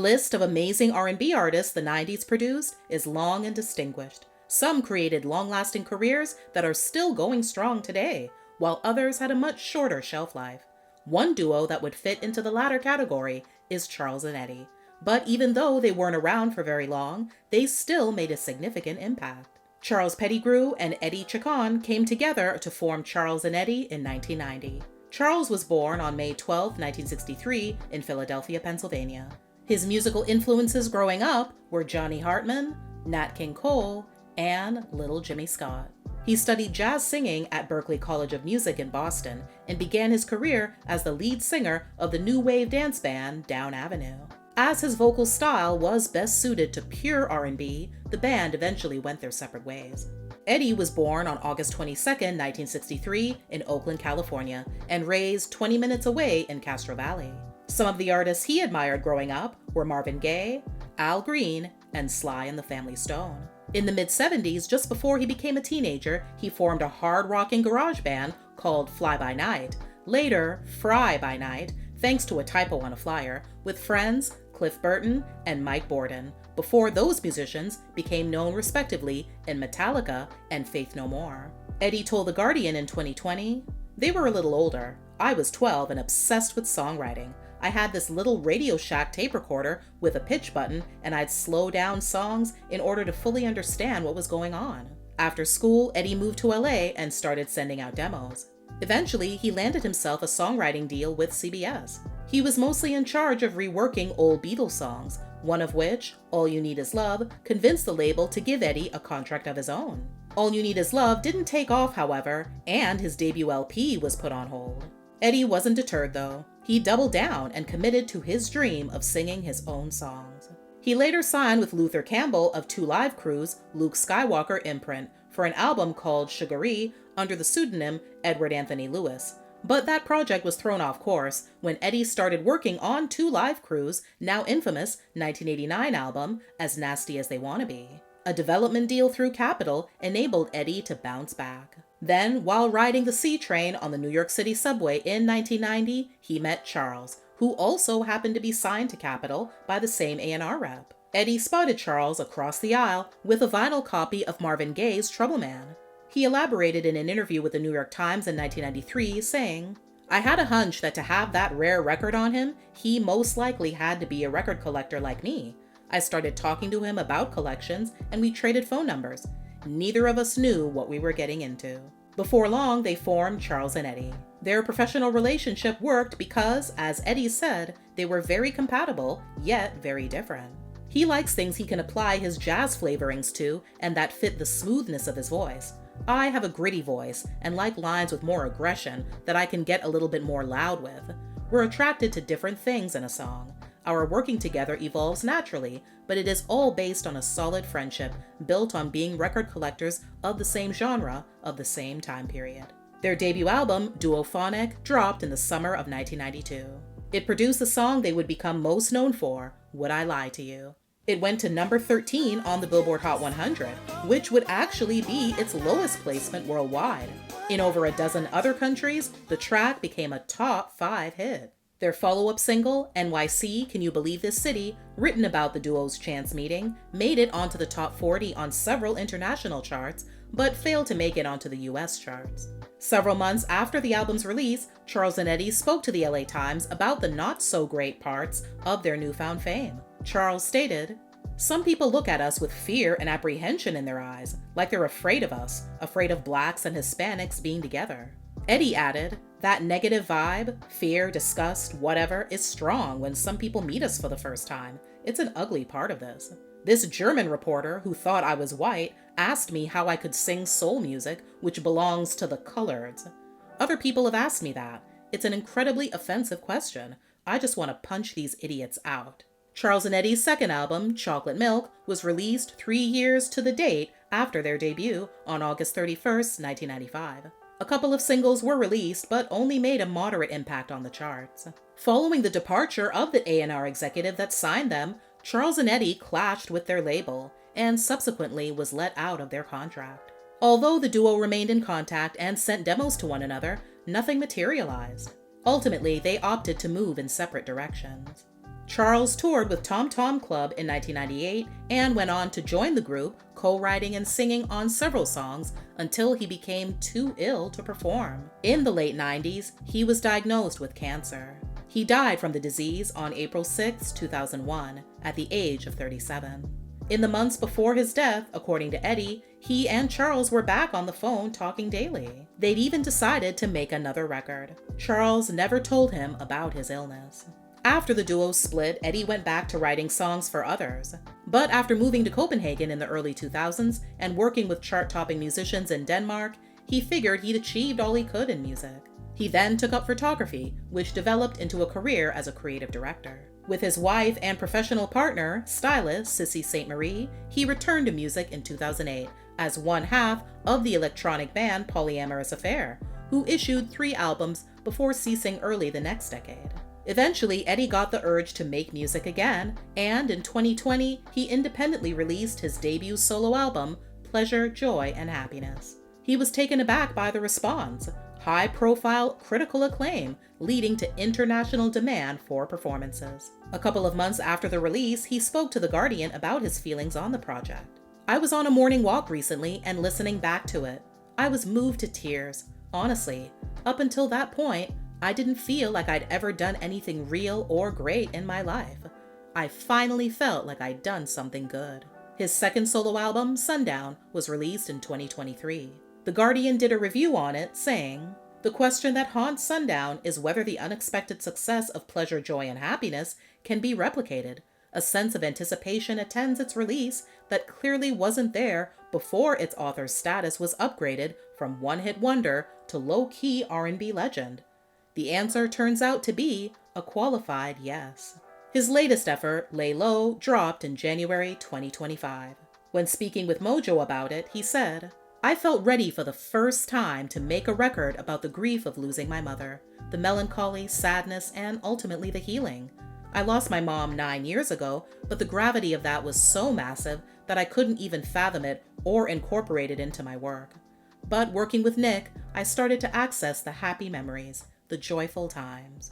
list of amazing R&B artists the 90s produced is long and distinguished. Some created long-lasting careers that are still going strong today, while others had a much shorter shelf life. One duo that would fit into the latter category is Charles and Eddie. But even though they weren't around for very long, they still made a significant impact. Charles Pettigrew and Eddie Chacon came together to form Charles and Eddie in 1990. Charles was born on May 12, 1963, in Philadelphia, Pennsylvania. His musical influences growing up were Johnny Hartman, Nat King Cole, and Little Jimmy Scott. He studied jazz singing at Berklee College of Music in Boston and began his career as the lead singer of the new wave dance band Down Avenue. As his vocal style was best suited to pure R&B, the band eventually went their separate ways. Eddie was born on August 22, 1963 in Oakland, California, and raised 20 minutes away in Castro Valley. Some of the artists he admired growing up were Marvin Gaye, Al Green, and Sly and the Family Stone. In the mid-70s, just before he became a teenager, he formed a hard-rocking garage band called Fly By Night, later Fry By Night, thanks to a typo on a flyer, with friends Cliff Burton and Mike Bordin, before those musicians became known respectively in Metallica and Faith No More. Eddie told The Guardian in 2020, "They were a little older. I was 12 and obsessed with songwriting. I had this little Radio Shack tape recorder with a pitch button, and I'd slow down songs in order to fully understand what was going on." After school, Eddie moved to LA and started sending out demos. Eventually, he landed himself a songwriting deal with CBS. He was mostly in charge of reworking old Beatles songs, one of which, All You Need Is Love, convinced the label to give Eddie a contract of his own. All You Need Is Love didn't take off, however, and his debut LP was put on hold. Eddie wasn't deterred, though. He doubled down and committed to his dream of singing his own songs. He later signed with Luther Campbell of Two Live Crew's Luke Skywalker imprint for an album called Sugaree under the pseudonym Edward Anthony Lewis. But that project was thrown off course when Eddie started working on Two Live Crew's now infamous 1989 album, As Nasty As They Wanna Be. A development deal through Capitol enabled Eddie to bounce back. Then, while riding the C train on the New York City subway in 1990, he met Charles, who also happened to be signed to Capitol by the same A&R rep. Eddie spotted Charles across the aisle with a vinyl copy of Marvin Gaye's Trouble Man. He elaborated in an interview with the New York Times in 1993, saying, "I had a hunch that to have that rare record on him, he most likely had to be a record collector like me. I started talking to him about collections, and we traded phone numbers. Neither of us knew what we were getting into." Before long, they formed Charles and Eddie. Their professional relationship worked because, as Eddie said, they were very compatible, yet very different. He likes things he can apply his jazz flavorings to and that fit the smoothness of his voice. I have a gritty voice and like lines with more aggression that I can get a little bit more loud with. We're attracted to different things in a song. Our working together evolves naturally, but it is all based on a solid friendship built on being record collectors of the same genre of the same time period. Their debut album, Duophonic, dropped in the summer of 1992. It produced the song they would become most known for, Would I Lie to You? It went to number 13 on the Billboard Hot 100, which would actually be its lowest placement worldwide. In over a dozen other countries, the track became a top 5 hit. Their follow-up single, NYC, Can You Believe This City, written about the duo's chance meeting, made it onto the top 40 on several international charts, but failed to make it onto the US charts. Several months after the album's release, Charles and Eddie spoke to the LA Times about the not-so-great parts of their newfound fame. Charles stated, "Some people look at us with fear and apprehension in their eyes, like they're afraid of us, afraid of blacks and Hispanics being together." Eddie added, "That negative vibe, fear, disgust, whatever, is strong when some people meet us for the first time. It's an ugly part of this. This German reporter who thought I was white asked me how I could sing soul music, which belongs to the coloreds. Other people have asked me that. It's an incredibly offensive question. I just want to punch these idiots out." Charles and Eddie's second album, Chocolate Milk, was released 3 years to the date after their debut on August 31st, 1995. A couple of singles were released, but only made a moderate impact on the charts. Following the departure of the A&R executive that signed them, Charles and Eddie clashed with their label, and subsequently was let out of their contract. Although the duo remained in contact and sent demos to one another, nothing materialized. Ultimately, they opted to move in separate directions. Charles toured with Tom Tom Club in 1998 and went on to join the group, co-writing and singing on several songs until he became too ill to perform. In the late 90s, he was diagnosed with cancer. He died from the disease on April 6, 2001, at the age of 37. In the months before his death, according to Eddie, he and Charles were back on the phone talking daily. They'd even decided to make another record. Charles never told him about his illness. After the duo split, Eddie went back to writing songs for others. But after moving to Copenhagen in the early 2000s and working with chart-topping musicians in Denmark, he figured he'd achieved all he could in music. He then took up photography, which developed into a career as a creative director. With his wife and professional partner, stylist Sissy St. Marie, he returned to music in 2008 as one half of the electronic band Polyamorous Affair, who issued 3 albums before ceasing early the next decade. Eventually, Eddie got the urge to make music again, and in 2020, he independently released his debut solo album, Pleasure, Joy, and Happiness. He was taken aback by the response, high-profile critical acclaim, leading to international demand for performances. A couple of months after the release, he spoke to The Guardian about his feelings on the project. "I was on a morning walk recently and listening back to it. I was moved to tears. Honestly, up until that point, I didn't feel like I'd ever done anything real or great in my life. I finally felt like I'd done something good." His second solo album, Sundown, was released in 2023. The Guardian did a review on it, saying, "The question that haunts Sundown is whether the unexpected success of Pleasure, Joy, and Happiness can be replicated. A sense of anticipation attends its release that clearly wasn't there before its author's status was upgraded from one-hit wonder to low-key R&B legend. The answer turns out to be a qualified yes." His latest effort, Lay Low, dropped in January 2025. When speaking with Mojo about it, he said, "I felt ready for the first time to make a record about the grief of losing my mother, the melancholy, sadness, and ultimately the healing. I lost my mom 9 years ago, but the gravity of that was so massive that I couldn't even fathom it or incorporate it into my work. But working with Nick, I started to access the happy memories, the joyful times."